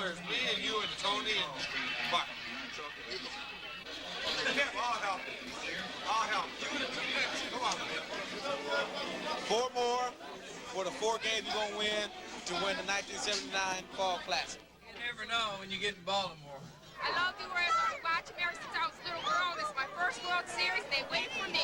There's me and you and Tony and Buck. I'll help. I'll help. Come on, man. 4 more for the 4 games you're going to win to win the 1979 Fall Classic. You never know when you get in Baltimore. I love the Orioles. I've been watching them ever since I was a little girl. This is my first World Series, and they waited for me.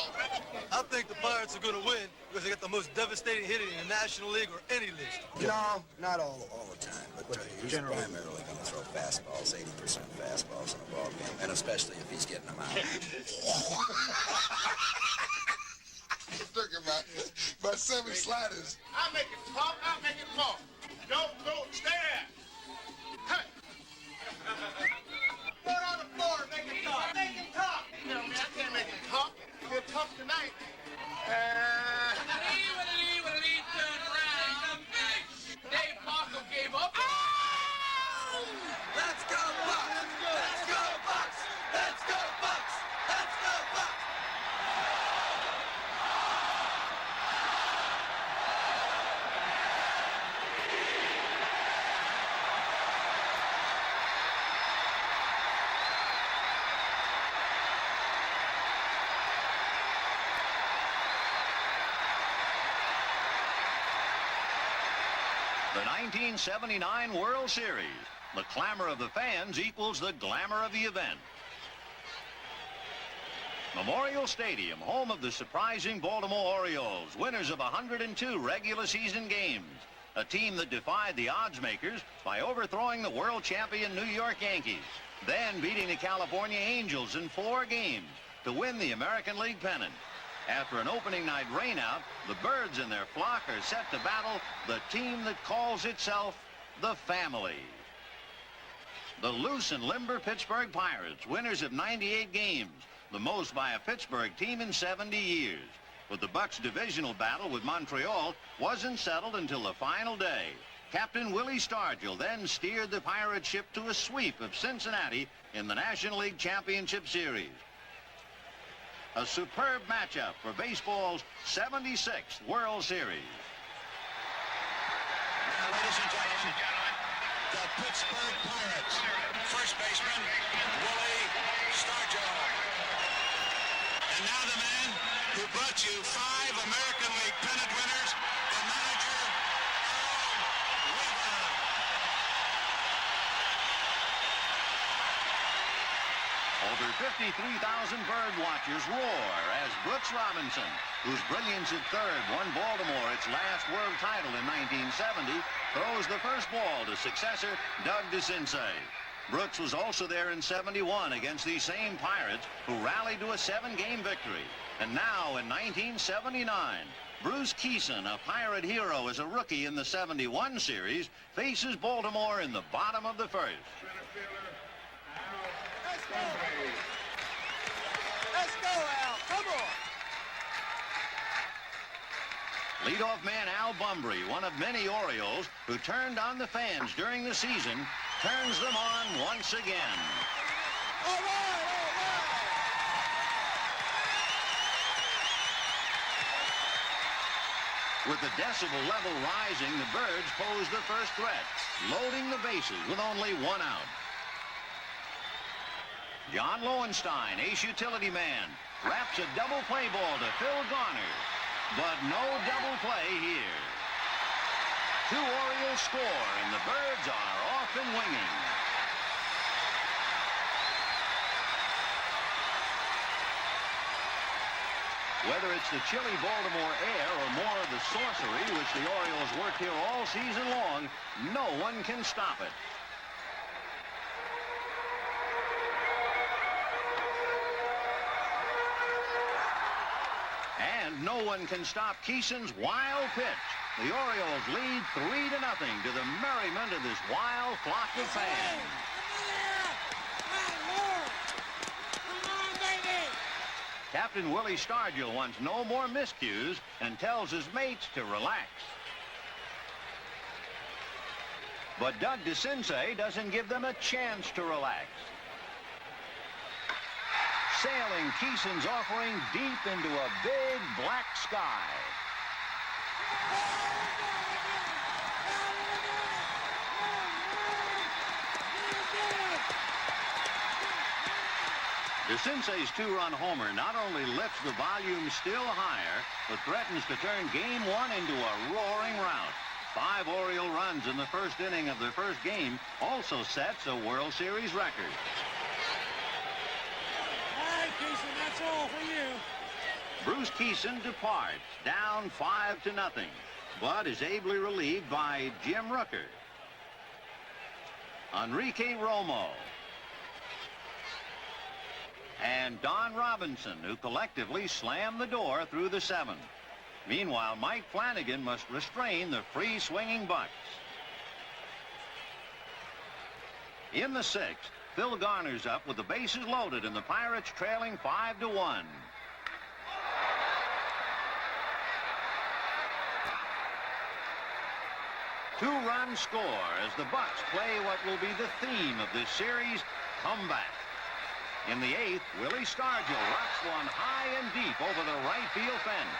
I think the Pirates are going to win because they got the most devastating hitting in the National League or any list. No, not all the time, but he's primarily going to throw fastballs, 80% fastballs in a ball game, and especially if he's getting them out. Look at my 7 sliders. I'll make it pop. I'll make it pop. Don't stay there. Hey. Put it on the floor and make it tough. Make it tough. You know, man, I can't make it tough. It's tough tonight. Turned around. Dave Markham gave up. Let's go, Bucks! Let's go, Bucks! Let's go, Bucks! Let's go, Bucks! The 1979 World Series. The clamor of the fans equals the glamour of the event. Memorial Stadium, home of the surprising Baltimore Orioles, winners of 102 regular season games. A team that defied the odds makers by overthrowing the world champion New York Yankees, then beating the California Angels in 4 games to win the American League pennant. After an opening night rainout, the birds and their flock are set to battle the team that calls itself the Family. The loose and limber Pittsburgh Pirates, winners of 98 games, the most by a Pittsburgh team in 70 years. But the Bucks' divisional battle with Montreal wasn't settled until the final day. Captain Willie Stargell then steered the Pirate ship to a sweep of Cincinnati in the National League Championship Series. A superb matchup for baseball's 76th World Series. Now, ladies and gentlemen, the Pittsburgh Pirates, first baseman, Willie Stargell. And now the man who brought you 5 American League pennant winners, the manager, Earl Weaver. Over 53,000 bird watchers roar as Brooks Robinson, whose brilliance at third won Baltimore its last world title in 1970, throws the first ball to successor Doug DeCinces. Brooks was also there in 71 against these same Pirates who rallied to a 7-game victory. And now in 1979, Bruce Keeson, a Pirate hero as a rookie in the 71 series, faces Baltimore in the bottom of the first. Let's go. Let's go, Al. Come on. Leadoff man Al Bumbry, one of many Orioles who turned on the fans during the season, turns them on once again. All right, all right. With the decibel level rising, the birds pose the first threat, loading the bases with only 1 out. John Lowenstein, ace utility man, wraps a double play ball to Phil Garner, but no double play here. 2 Orioles score, and the birds are off and winging. Whether it's the chilly Baltimore air or more of the sorcery which the Orioles worked here all season long, no one can stop it. And no one can stop Keeson's wild pitch. The Orioles lead 3-0 to the merriment of this wild flock of fans. Captain Willie Stargell wants no more miscues and tells his mates to relax. But Doug DeCinces doesn't give them a chance to relax. Sailing Keeson's offering deep into a big black sky. DeCince's two-run homer not only lifts the volume still higher, but threatens to turn Game 1 into a roaring rout. 5 Oriole runs in the first inning of their first game also sets a World Series record. All right, Keeson, that's all for you. Bruce Keeson departs, down 5-0, but is ably relieved by Jim Rooker, Enrique Romo, and Don Robinson, who collectively slammed the door through the 7th. Meanwhile, Mike Flanagan must restrain the free-swinging Bucks. In the 6th, Phil Garner's up with the bases loaded and the Pirates trailing 5-1. Two-run score as the Bucks play what will be the theme of this series, comeback. In the 8th, Willie Stargell rocks one high and deep over the right field fence.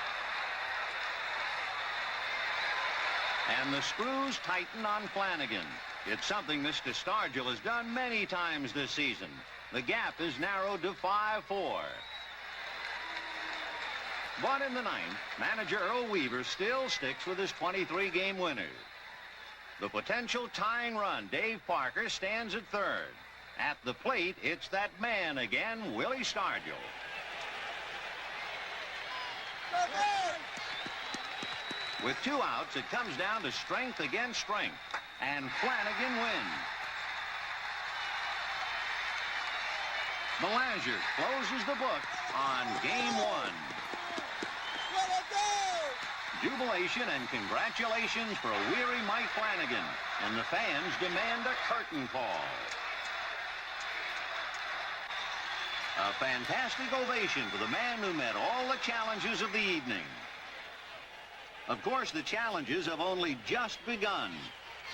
And the screws tighten on Flanagan. It's something Mr. Stargell has done many times this season. The gap is narrowed to 5-4. But in the 9th, manager Earl Weaver still sticks with his 23-game winner. The potential tying run, Dave Parker, stands at third. At the plate, it's that man again, Willie Stargell. With 2 outs, it comes down to strength against strength, and Flanagan wins. Belanger closes the book on Game 1. Jubilation and congratulations for a weary Mike Flanagan, and the fans demand a curtain call. A fantastic ovation for the man who met all the challenges of the evening. Of course, the challenges have only just begun.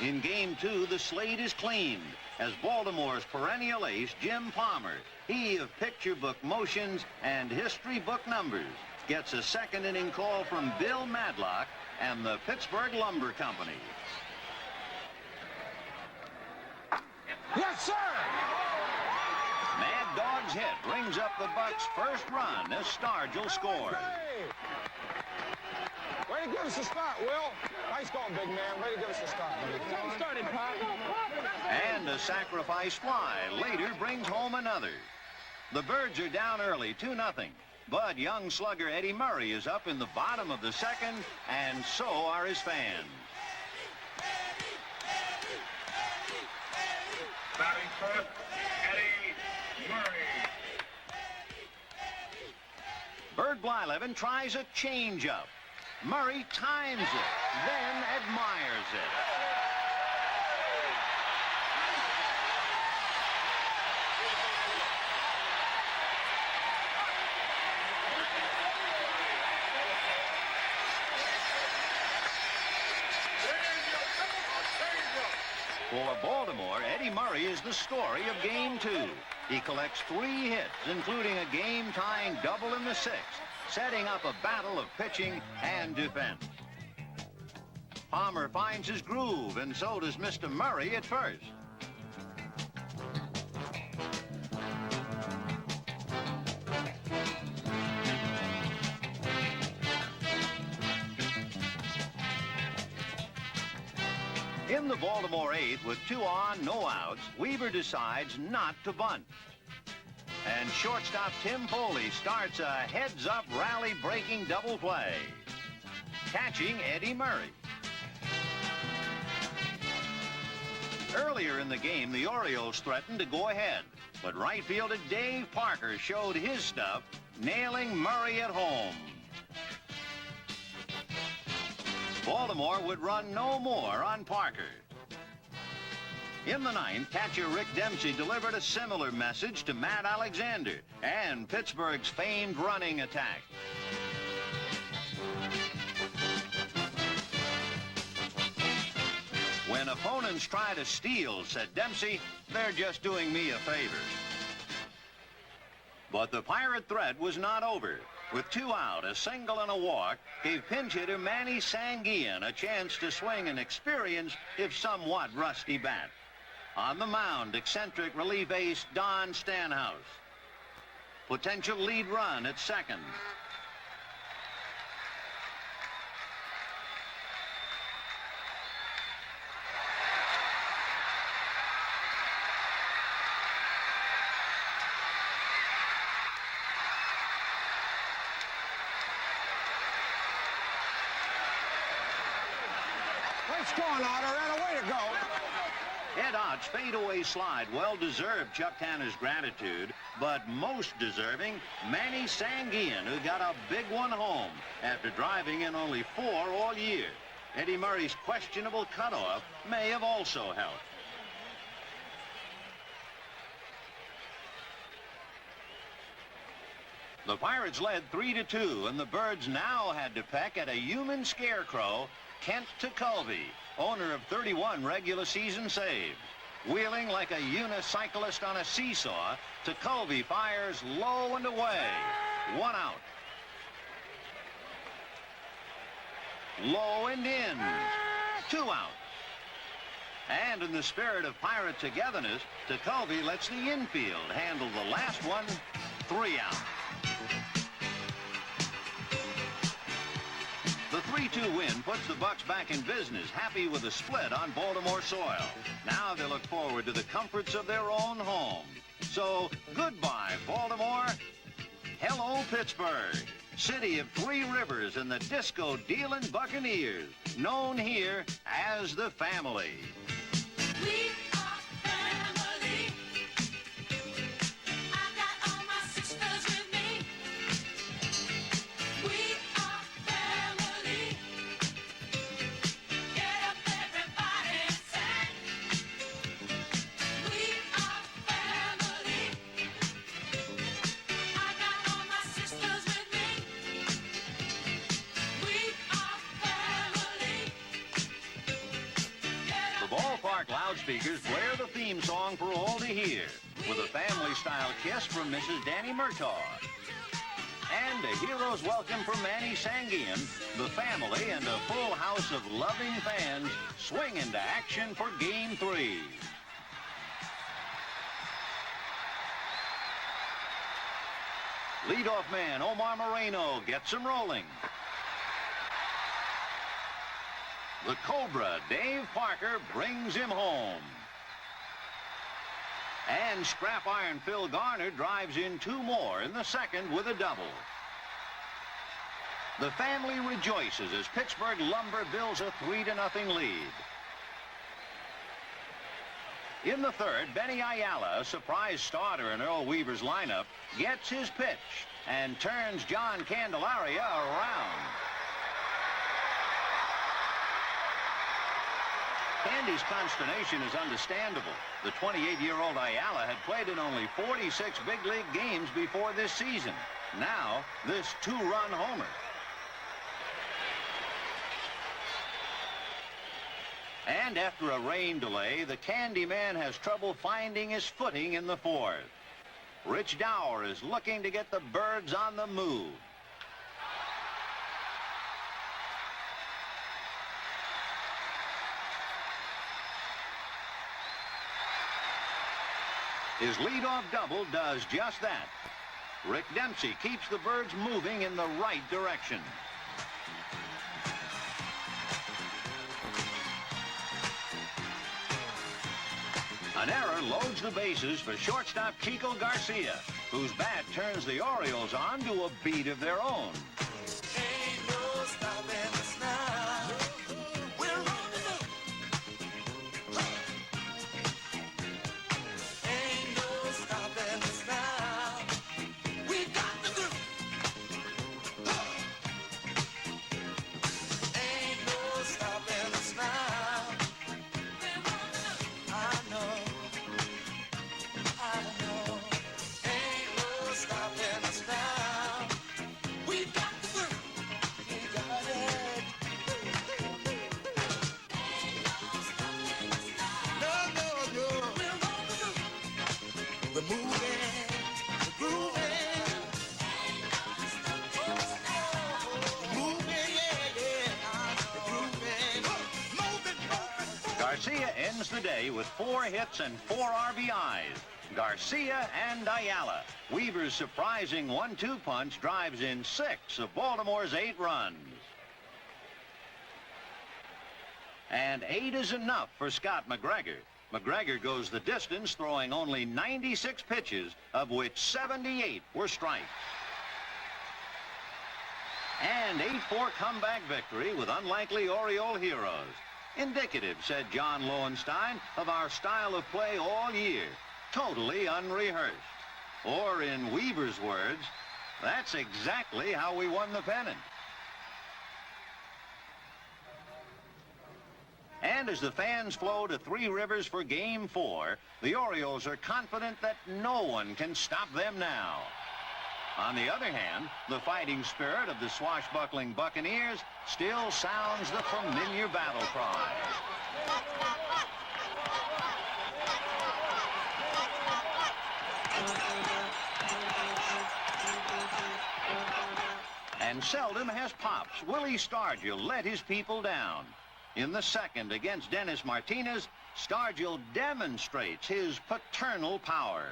In Game 2, the slate is cleaned as Baltimore's perennial ace, Jim Palmer, he of picture book motions and history book numbers, gets a second inning call from Bill Madlock and the Pittsburgh Lumber Company. Yes, sir! Mad Dog's hit brings up the Bucks' first run as Stargell scores. Way to give us a start, Will. Nice going, big man. Way to give us a start. Don't start it, Pop. And a sacrifice fly later brings home another. The Birds are down early, 2-0. But young slugger Eddie Murray is up in the bottom of the 2nd, and so are his fans. Batting first, Eddie Murray. Bird Blyleven tries a changeup. Murray times it, then admires it. For Baltimore, Eddie Murray is the story of Game 2. He collects 3 hits, including a game-tying double in the 6th, setting up a battle of pitching and defense. Palmer finds his groove, and so does Mr. Murray at first. In the Baltimore 8th, with 2 on, no outs, Weaver decides not to bunt. And shortstop Tim Foley starts a heads-up rally-breaking double play, catching Eddie Murray. Earlier in the game, the Orioles threatened to go ahead, but right fielder Dave Parker showed his stuff, nailing Murray at home. Baltimore would run no more on Parker. In the 9th, catcher Rick Dempsey delivered a similar message to Matt Alexander and Pittsburgh's famed running attack. When opponents try to steal, said Dempsey, they're just doing me a favor. But the Pirate threat was not over. With 2 out, a single and a walk gave pinch hitter Manny Sanguillen a chance to swing an experienced, if somewhat rusty bat. On the mound, eccentric relief ace Don Stanhouse. Potential lead run at second. Great score, Otter, and away to go. Ed Ott's fadeaway slide well-deserved Chuck Tanner's gratitude, but most deserving, Manny Sanguillen, who got a big one home after driving in only 4 all year. Eddie Murray's questionable cutoff may have also helped. The Pirates led 3-2, and the Birds now had to peck at a human scarecrow, Kent Tekulve, owner of 31 regular season saves. Wheeling like a unicyclist on a seesaw, Tekulve fires low and away. 1 out. Low and in. 2 out. And in the spirit of Pirate togetherness, Tekulve lets the infield handle the last one. 3 out. The 3-2 win puts the Bucks back in business, happy with a split on Baltimore soil. Now they look forward to the comforts of their own home. So, goodbye, Baltimore. Hello, Pittsburgh, city of 3 rivers and the disco-dealing Buccaneers, known here as the family. We are family. I got all my sisters with me. We are family. Get up, everybody, and sing. We are family. I got all my sisters with me. We are family. The ballpark loudspeakers blare the theme song for all to hear, with a family-style kiss from Mrs. Danny Murtaugh. And a hero's welcome from Manny Sanguillen, the family and a full house of loving fans swing into action for Game 3. Leadoff man Omar Moreno gets him rolling. The Cobra, Dave Parker, brings him home. And scrap iron Phil Garner drives in 2 more in the second with a double. The family rejoices as Pittsburgh Lumber builds a 3-0 lead. In the third, Benny Ayala, a surprise starter in Earl Weaver's lineup, gets his pitch and turns John Candelaria around. Candy's consternation is understandable. The 28-year-old Ayala had played in only 46 big league games before this season. Now, this 2-run homer. And after a rain delay, the Candy man has trouble finding his footing in the 4th. Rich Dower is looking to get the Birds on the move. His leadoff double does just that. Rick Dempsey keeps the Birds moving in the right direction. An error loads the bases for shortstop Chico Garcia, whose bat turns the Orioles on to a beat of their own. Ain't no stopping us now. We're on the move. Ain't no stopping us now. We got the groove. Ain't no stopping us now. We're on the move. I know. Ain't no stopping us now. We got the groove. We got it. Ain't no stopping us now. No. We're on the move. We're moving. We're grooving. Ain't no stopping us now. We're moving, yeah. We're grooving. Moving. Garcia ends the day with 4 hits and 4 RBIs. Garcia and Ayala. Weaver's surprising 1-2 punch drives in 6 of Baltimore's 8 runs. And 8 is enough for Scott McGregor. McGregor goes the distance, throwing only 96 pitches, of which 78 were strikes. And 8-4 comeback victory with unlikely Oriole heroes. Indicative, said John Lowenstein, of our style of play all year. Totally unrehearsed. Or in Weaver's words, that's exactly how we won the pennant. And as the fans flow to Three Rivers for Game 4, the Orioles are confident that no one can stop them now. On the other hand, the fighting spirit of the swashbuckling Buccaneers still sounds the familiar battle cry. And seldom has Pops Willie Stargell let his people down. In the second against Dennis Martinez, Stargell demonstrates his paternal power.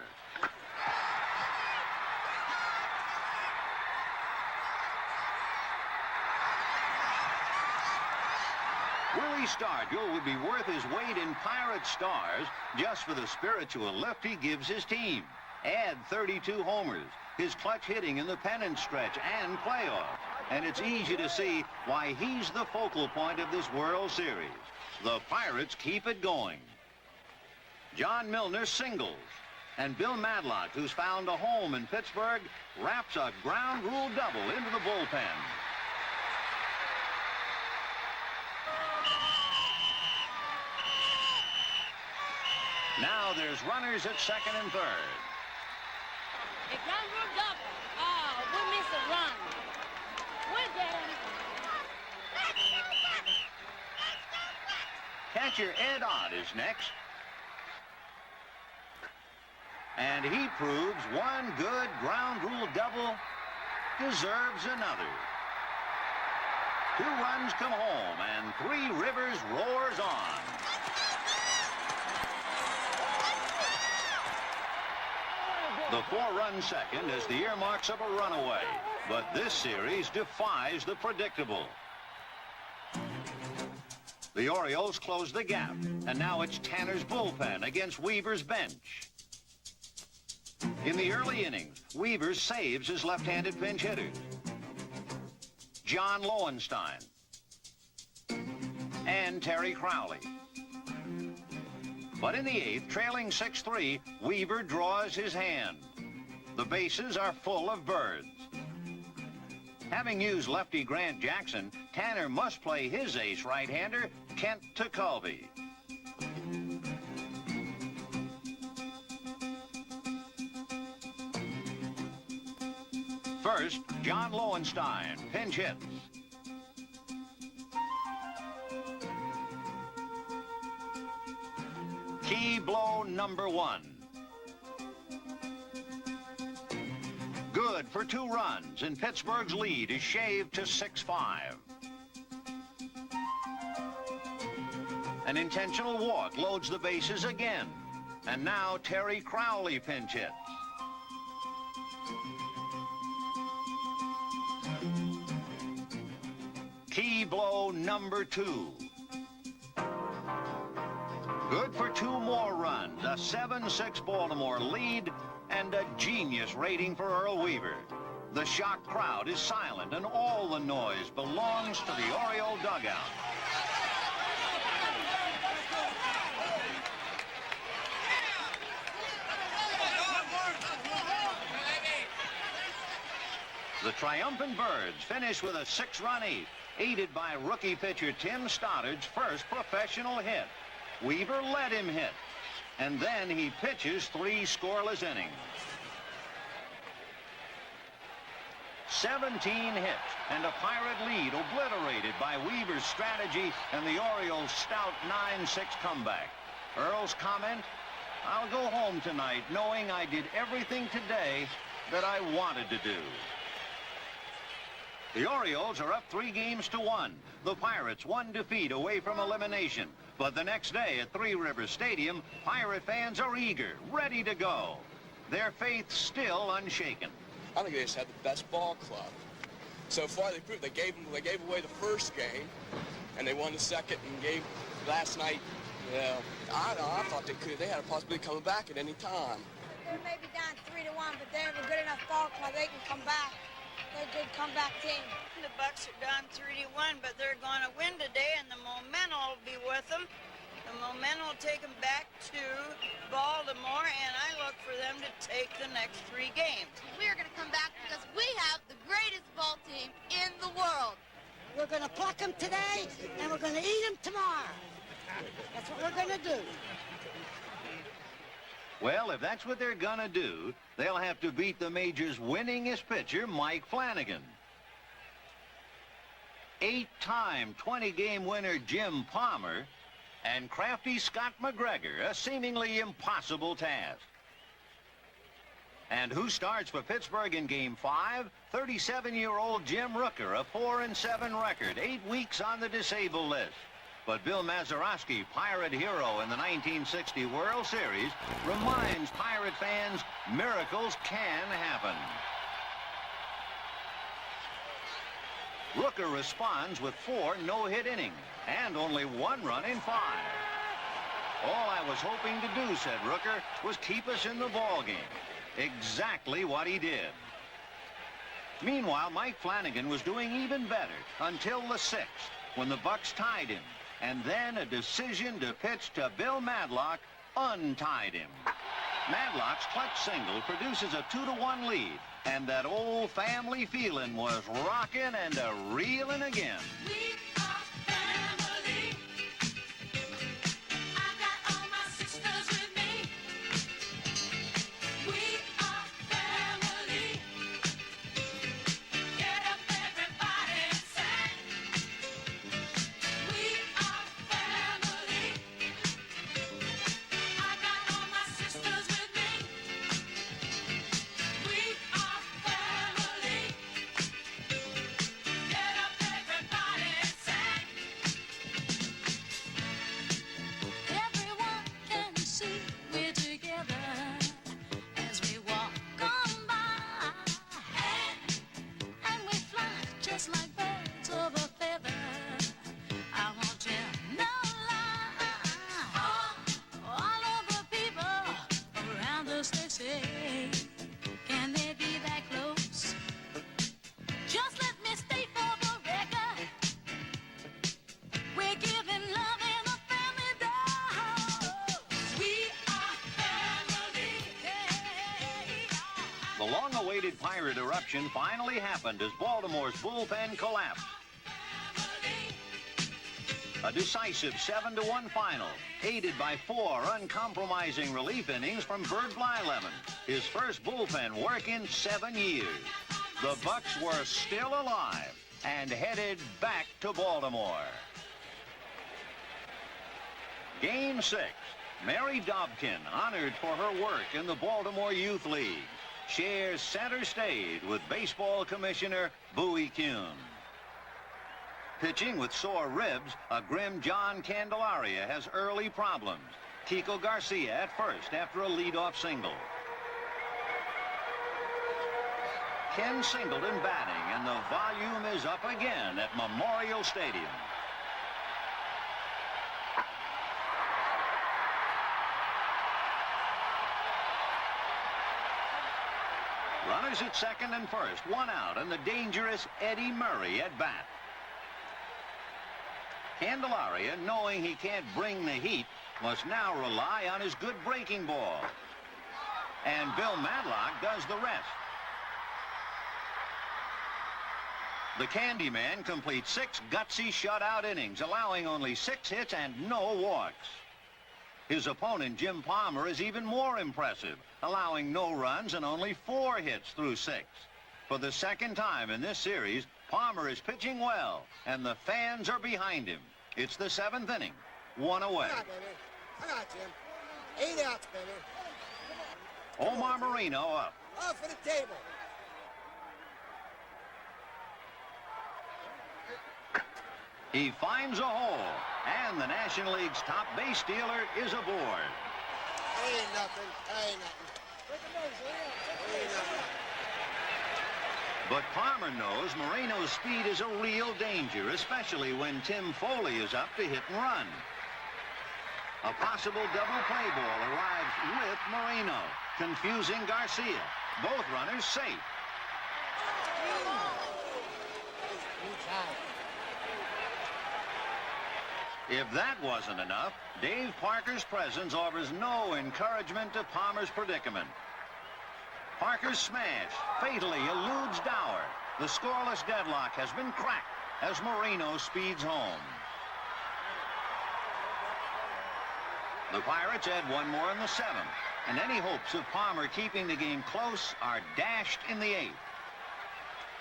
Willie Stargell would be worth his weight in Pirate stars just for the spiritual lift he gives his team. Add 32 homers, his clutch hitting in the pennant stretch and playoff. And it's easy to see why he's the focal point of this World Series. The Pirates keep it going. John Milner singles. And Bill Madlock, who's found a home in Pittsburgh, wraps a ground rule double into the bullpen. Now there's runners at second and third. A ground rule double. Oh, we missed a run. We're getting. Catcher Ed Ott is next. And he proves one good ground rule double deserves another. 2 runs come home, and Three Rivers roars on. The 4-run second is the earmarks of a runaway, but this series defies the predictable. The Orioles close the gap, and now it's Tanner's bullpen against Weaver's bench. In the early innings, Weaver saves his left-handed pinch hitters. John Lowenstein and Terry Crowley. But in the 8th, trailing 6-3, Weaver draws his hand. The bases are full of birds. Having used lefty Grant Jackson, Tanner must play his ace right-hander, Kent Tekulve. First, John Lowenstein, pinch hits. Key blow number 1. Good for 2 runs, and Pittsburgh's lead is shaved to 6-5. An intentional walk loads the bases again. And now Terry Crowley pinch hits. Key blow number 2. Good for 2 more runs, a 7-6 Baltimore lead, and a genius rating for Earl Weaver. The shocked crowd is silent, and all the noise belongs to the Oriole dugout. The triumphant Birds finish with a 6-run 8th, aided by rookie pitcher Tim Stoddard's first professional hit. Weaver let him hit, and then he pitches 3 scoreless innings. 17 hits and a Pirate lead obliterated by Weaver's strategy and the Orioles' stout 9-6 comeback. Earl's comment, "I'll go home tonight knowing I did everything today that I wanted to do." The Orioles are up 3-1. The Pirates 1 defeat away from elimination. But the next day at Three Rivers Stadium, Pirate fans are eager, ready to go. Their faith still unshaken. I think they just had the best ball club. So far, they proved they gave away the first game, and they won the second and gave last night. Yeah, I thought they had a possibility of coming back at any time. They may be down 3-1, but they have a good enough ball club. They can come back. They're a good comeback team. The Bucks are down 3-1, but they're going to win today, and the momentum will be with them. The momentum will take them back to Baltimore, and I look for them to take the next 3 games. We are going to come back because we have the greatest ball team in the world. We're going to pluck them today, and we're going to eat them tomorrow. That's what we're going to do. Well, if that's what they're going to do, they'll have to beat the Major's winningest pitcher, Mike Flanagan. 8-time 20-game winner Jim Palmer and crafty Scott McGregor, a seemingly impossible task. And who starts for Pittsburgh in Game 5? 37-year-old Jim Rooker, a 4-7 record, 8 weeks on the disabled list. But Bill Mazeroski, Pirate hero in the 1960 World Series, reminds Pirate fans miracles can happen. Rooker responds with 4 no-hit innings and only 1 run in 5. All I was hoping to do, said Rooker, was keep us in the ballgame. Exactly what he did. Meanwhile, Mike Flanagan was doing even better until the 6th, when the Bucks tied him. And then a decision to pitch to Bill Madlock untied him. Madlock's clutch single produces a 2-1 lead, and that old family feeling was rocking and a-reeling again. We are family. I got all my sisters with me. We are family. Get up, everybody, and sing. We are family. I got all my sisters with me. We are family. Get up, everybody, and sing. Everyone can see we're together as we walk on by, and we fly just like birds of a feather. I want you no lie. All of the people around us, they say, can they be that close? Just let me state for the record, we're giving love in a family dose. We are family. The long-awaited Pirate eruption finally happened as Baltimore's bullpen collapsed. A decisive 7-1 final, aided by 4 uncompromising relief innings from Bert Blyleven, his first bullpen work in 7 years. The Bucks were still alive and headed back to Baltimore. Game 6, Mary Dobkin, honored for her work in the Baltimore Youth League, shares center stage with baseball commissioner Bowie Kuhn. Pitching with sore ribs, a grim John Candelaria has early problems. Kiko Garcia at first after a leadoff single. Ken Singleton batting, and the volume is up again at Memorial Stadium. Runners at second and first, 1 out, and the dangerous Eddie Murray at bat. Candelaria, knowing he can't bring the heat, must now rely on his good breaking ball. And Bill Madlock does the rest. The Candyman completes 6 gutsy shutout innings, allowing only 6 hits and no walks. His opponent, Jim Palmer, is even more impressive, allowing no runs and only 4 hits through 6. For the second time in this series, Palmer is pitching well, and the fans are behind him. It's the 7th inning, 1 away. I got, baby. I got Jim. 8 outs, baby. Omar Marino up. Off for the table. He finds a hole, and the National League's top base stealer is aboard. Ain't nothing. Ain't nothing. Ain't nothing. But Palmer knows Moreno's speed is a real danger, especially when Tim Foley is up to hit and run. A possible double play ball arrives with Moreno, confusing Garcia. Both runners safe. If that wasn't enough, Dave Parker's presence offers no encouragement to Palmer's predicament. Parker's smash fatally eludes Dower. The scoreless deadlock has been cracked as Moreno speeds home. The Pirates add one more in the seventh, and any hopes of Palmer keeping the game close are dashed in the eighth.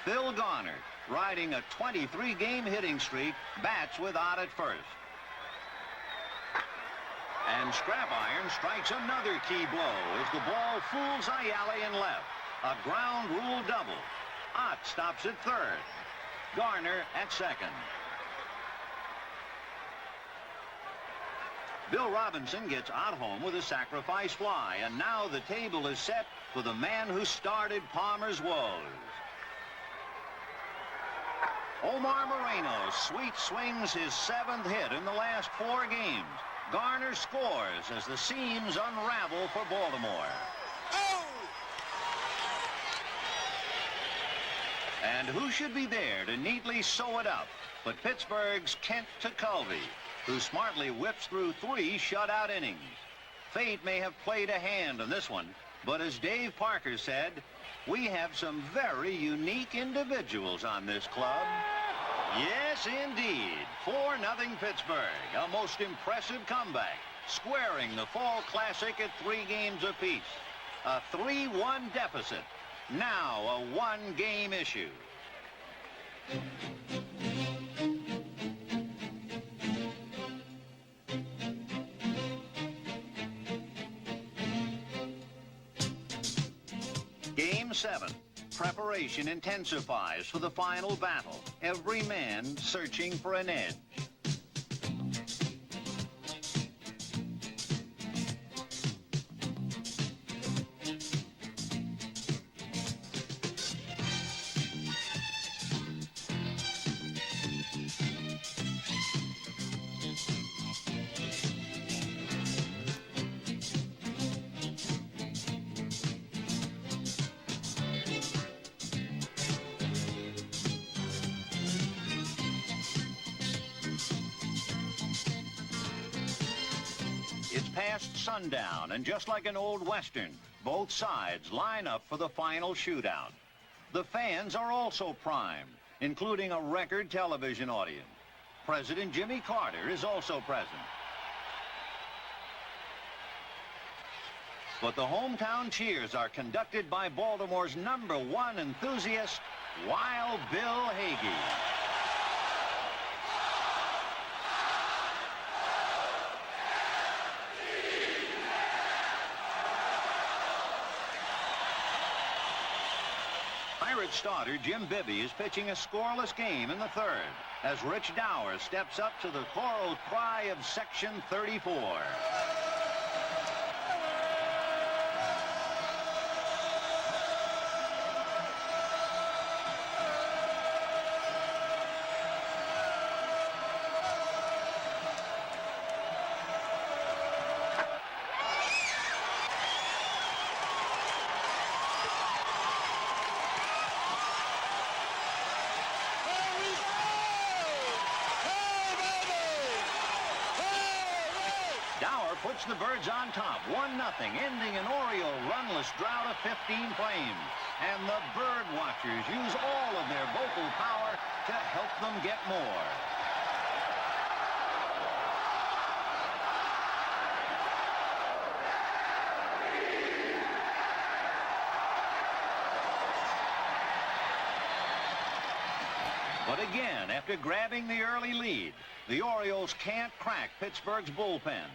Phil Garner, riding a 23-game hitting streak, bats with Ott at first. And Scrap Iron strikes another key blow as the ball fools Ayala in left. A ground rule double. Ott stops at third. Garner at second. Bill Robinson gets Ott home with a sacrifice fly, and now the table is set for the man who started Palmer's woes. Omar Moreno sweet swings his 7th hit in the last 4 games. Garner scores as the seams unravel for Baltimore. Oh! And who should be there to neatly sew it up but Pittsburgh's Kent Tekulve, who smartly whips through 3 shutout innings. Fate may have played a hand on this one, but as Dave Parker said, we have some very unique individuals on this club. Yes, indeed. 4-0 Pittsburgh, a most impressive comeback, squaring the Fall Classic at 3 games apiece. A 3-1 deficit, now a 1-game issue. Game 7. Preparation intensifies for the final battle. Every man searching for an edge. It's past sundown, and just like an old Western, both sides line up for the final shootout. The fans are also primed, including a record television audience. President Jimmy Carter is also present. But the hometown cheers are conducted by Baltimore's #1 enthusiast, Wild Bill Hagee. Pirates starter Jim Bibby is pitching a scoreless game in the 3rd as Rich Dower steps up to the choral cry of Section 34. Puts the Birds on top, 1-0, ending an Oriole runless drought of 15 frames. And the Bird Watchers use all of their vocal power to help them get more. But again, after grabbing the early lead, the Orioles can't crack Pittsburgh's bullpen.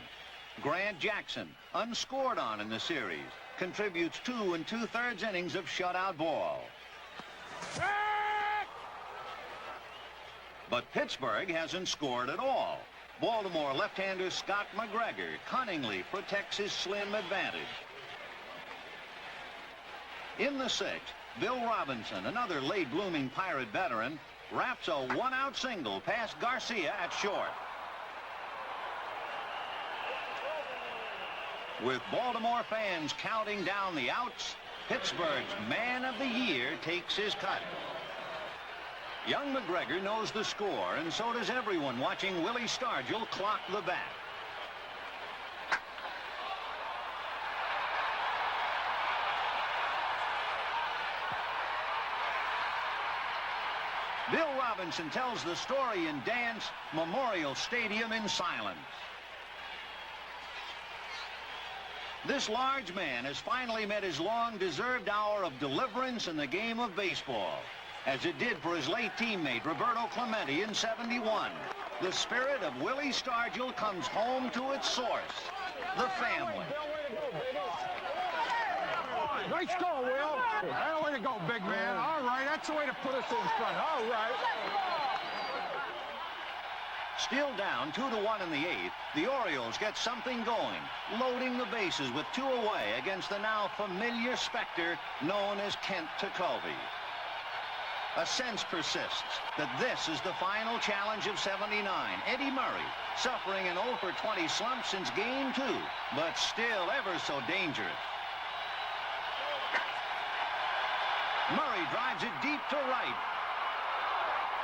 Grant Jackson, unscored on in the series, contributes 2 2/3 innings of shutout ball. But Pittsburgh hasn't scored at all. Baltimore left-hander Scott McGregor cunningly protects his slim advantage. In the sixth, Bill Robinson, another late-blooming Pirate veteran, wraps a one-out single past Garcia at short. With Baltimore fans counting down the outs, Pittsburgh's Man of the Year takes his cut. Young McGregor knows the score, and so does everyone watching Willie Stargell clock the bat. Bill Robinson tells the story in Dance Memorial Stadium in silence. This large man has finally met his long-deserved hour of deliverance in the game of baseball, as it did for his late teammate Roberto Clemente in '71. The spirit of Willie Stargell comes home to its source, the family. Nice go, Will. That way to go, big man. All right, that's the way to put us in front. All right. Still down 2-1 in the eighth, the Orioles get something going, loading the bases with 2 away against the now familiar specter known as Kent Tekulve. A sense persists that this is the final challenge of '79. Eddie Murray, suffering an 0 for 20 slump since Game 2, but still ever so dangerous. Murray drives it deep to right,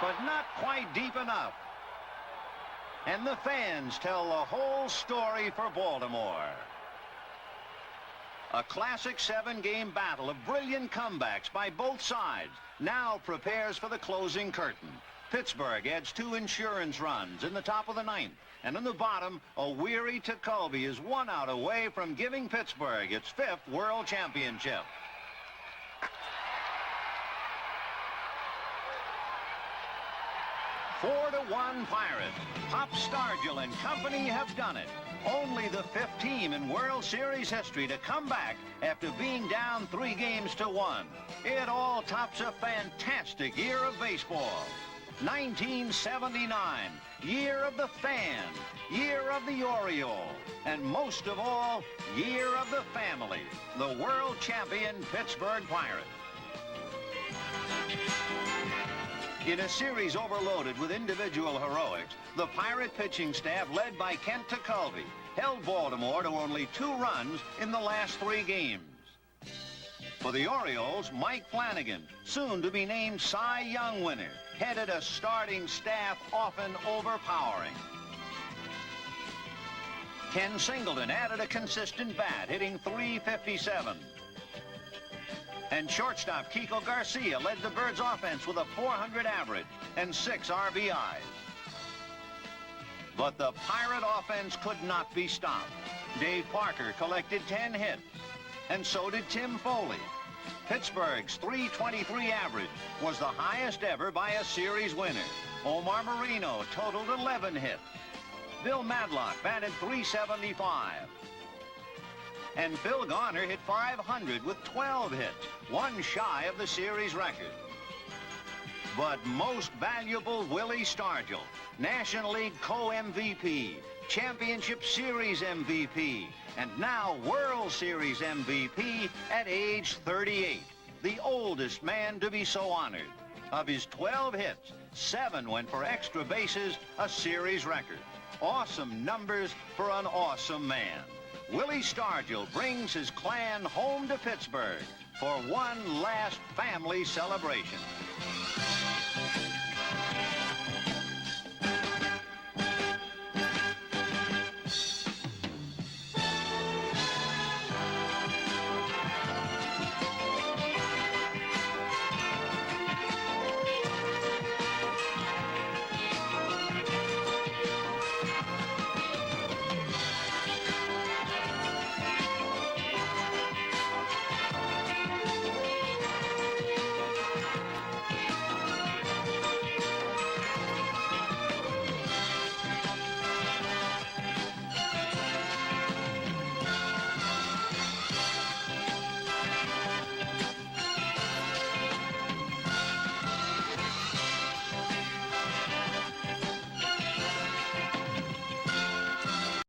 but not quite deep enough. And the fans tell the whole story for Baltimore. A classic 7-game battle of brilliant comebacks by both sides now prepares for the closing curtain. Pittsburgh adds 2 insurance runs in the top of the ninth, and in the bottom, a weary Tekulve is 1 out away from giving Pittsburgh its 5th World Championship. Four to 1 Pirates. Pop Stargell and company have done it. Only the 5th team in World Series history to come back after being down 3 games to 1. It all tops a fantastic year of baseball. 1979, year of the fan, year of the Orioles, and most of all, year of the family, the world champion Pittsburgh Pirates. In a series overloaded with individual heroics, the Pirate pitching staff, led by Kent Tekulve, held Baltimore to only 2 runs in the last 3 games. For the Orioles, Mike Flanagan, soon to be named Cy Young winner, headed a starting staff often overpowering. Ken Singleton added a consistent bat, hitting .357. And shortstop Kiko Garcia led the Birds' offense with a .400 average and 6 RBIs. But the Pirate offense could not be stopped. Dave Parker collected 10 hits, and so did Tim Foley. Pittsburgh's .323 average was the highest ever by a series winner. Omar Marino totaled 11 hits. Bill Madlock batted .375. And Phil Garner hit .500 with 12 hits, 1 shy of the series record. But most valuable, Willie Stargell, National League co-MVP, Championship Series MVP, and now World Series MVP at age 38, the oldest man to be so honored. Of his 12 hits, 7 went for extra bases, a series record. Awesome numbers for an awesome man. Willie Stargell brings his clan home to Pittsburgh for one last family celebration.